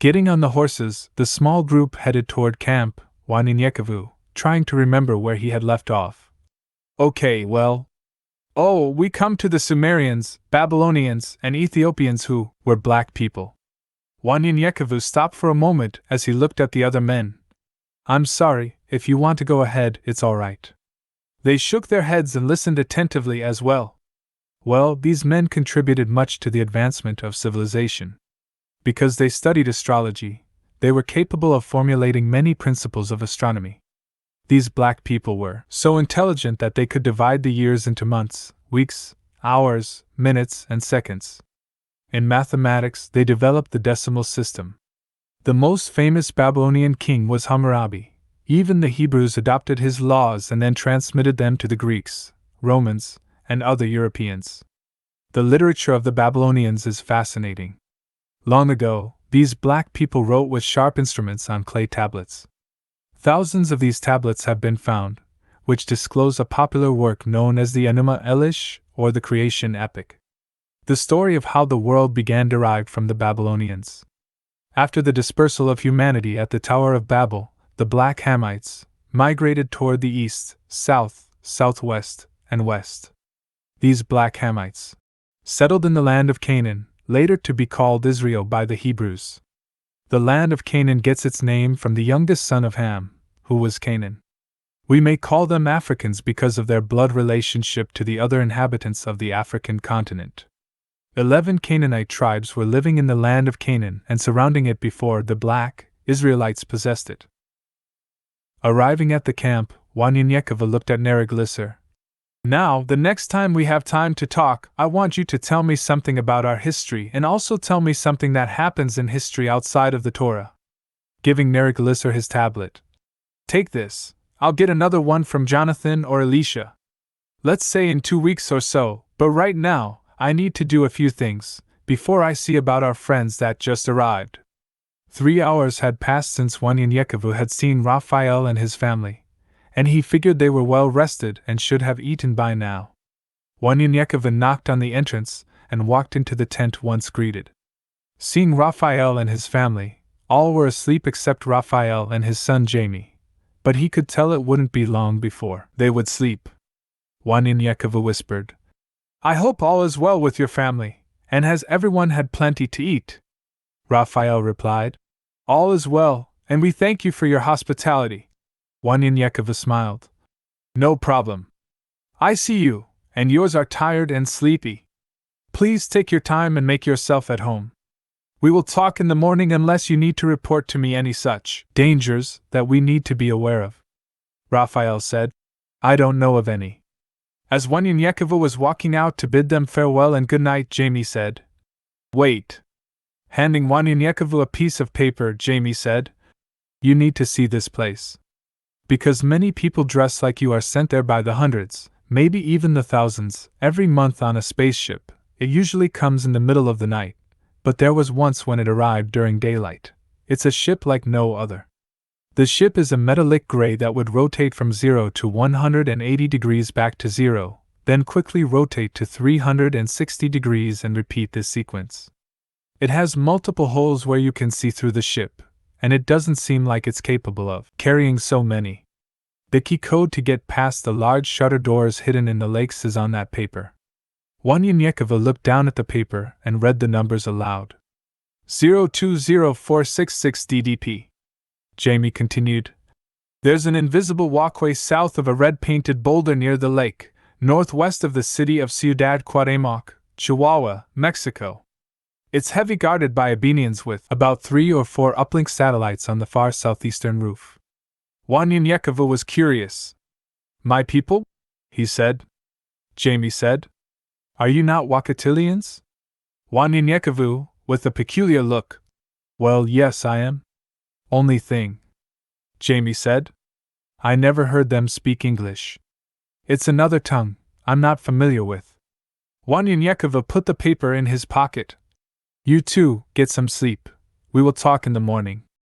Getting on the horses, the small group headed toward Camp Wanyenyekevu, trying to remember where he had left off. Okay, well. Oh, we come to the Sumerians, Babylonians, and Ethiopians who were black people. Wanyenyekevu stopped for a moment as he looked at the other men. I'm sorry, if you want to go ahead, it's all right. They shook their heads and listened attentively as well. Well, these men contributed much to the advancement of civilization. Because they studied astrology, they were capable of formulating many principles of astronomy. These black people were so intelligent that they could divide the years into months, weeks, hours, minutes, and seconds. In mathematics, they developed the decimal system. The most famous Babylonian king was Hammurabi. Even the Hebrews adopted his laws and then transmitted them to the Greeks, Romans, and other Europeans. The literature of the Babylonians is fascinating. Long ago, these black people wrote with sharp instruments on clay tablets. Thousands of these tablets have been found, which disclose a popular work known as the Enuma Elish, or the Creation Epic. The story of how the world began derived from the Babylonians. After the dispersal of humanity at the Tower of Babel, the Black Hamites migrated toward the east, south, southwest, and west. These Black Hamites settled in the land of Canaan, later to be called Israel by the Hebrews. The land of Canaan gets its name from the youngest son of Ham, who was Canaan. We may call them Africans because of their blood relationship to the other inhabitants of the African continent. 11 Canaanite tribes were living in the land of Canaan and surrounding it before the black Israelites possessed it. Arriving at the camp, Wanyenyekevu looked at Neriglissar. Now, the next time we have time to talk, I want you to tell me something about our history and also tell me something that happens in history outside of the Torah. Giving Neriglissar his tablet. Take this. I'll get another one from Jonathan or Elisha. Let's say in 2 weeks or so, but right now, I need to do a few things, before I see about our friends that just arrived. 3 hours had passed since Wanyenyekevu had seen Raphael and his family, and he figured they were well rested and should have eaten by now. Wanyenyekevu knocked on the entrance and walked into the tent once greeted. Seeing Raphael and his family, all were asleep except Raphael and his son Jamie, but he could tell it wouldn't be long before they would sleep. Wanyenyekevu whispered, I hope all is well with your family, and has everyone had plenty to eat? Raphael replied, All is well, and we thank you for your hospitality. Wanyenyekevu smiled. No problem. I see you, and yours are tired and sleepy. Please take your time and make yourself at home. We will talk in the morning unless you need to report to me any such dangers that we need to be aware of. Raphael said, I don't know of any. As Wanyenyekevu was walking out to bid them farewell and good night, Jamie said, Wait. Handing Wanyenyekevu a piece of paper, Jamie said, You need to see this place. Because many people dressed like you are sent there by the hundreds, maybe even the thousands, every month on a spaceship. It usually comes in the middle of the night, but there was once when it arrived during daylight. It's a ship like no other. The ship is a metallic gray that would rotate from 0 to 180 degrees back to 0, then quickly rotate to 360 degrees and repeat this sequence. It has multiple holes where you can see through the ship, and it doesn't seem like it's capable of carrying so many. The key code to get past the large shutter doors hidden in the lakes is on that paper. Wanyenyekevu looked down at the paper and read the numbers aloud. 020466 DDP. Jamie continued, There's an invisible walkway south of a red-painted boulder near the lake, northwest of the city of Ciudad Cuauhtémoc, Chihuahua, Mexico. It's heavy guarded by Abenians with about 3 or 4 uplink satellites on the far southeastern roof. Wanyenyekevu was curious. My people? He said. Jamie said. Are you not Wakatilians? Wanyenyekevu, with a peculiar look. Well, yes, I am. Only thing. Jamie said. I never heard them speak English. It's another tongue I'm not familiar with. Wanyenyekevu put the paper in his pocket. You too, get some sleep. We will talk in the morning.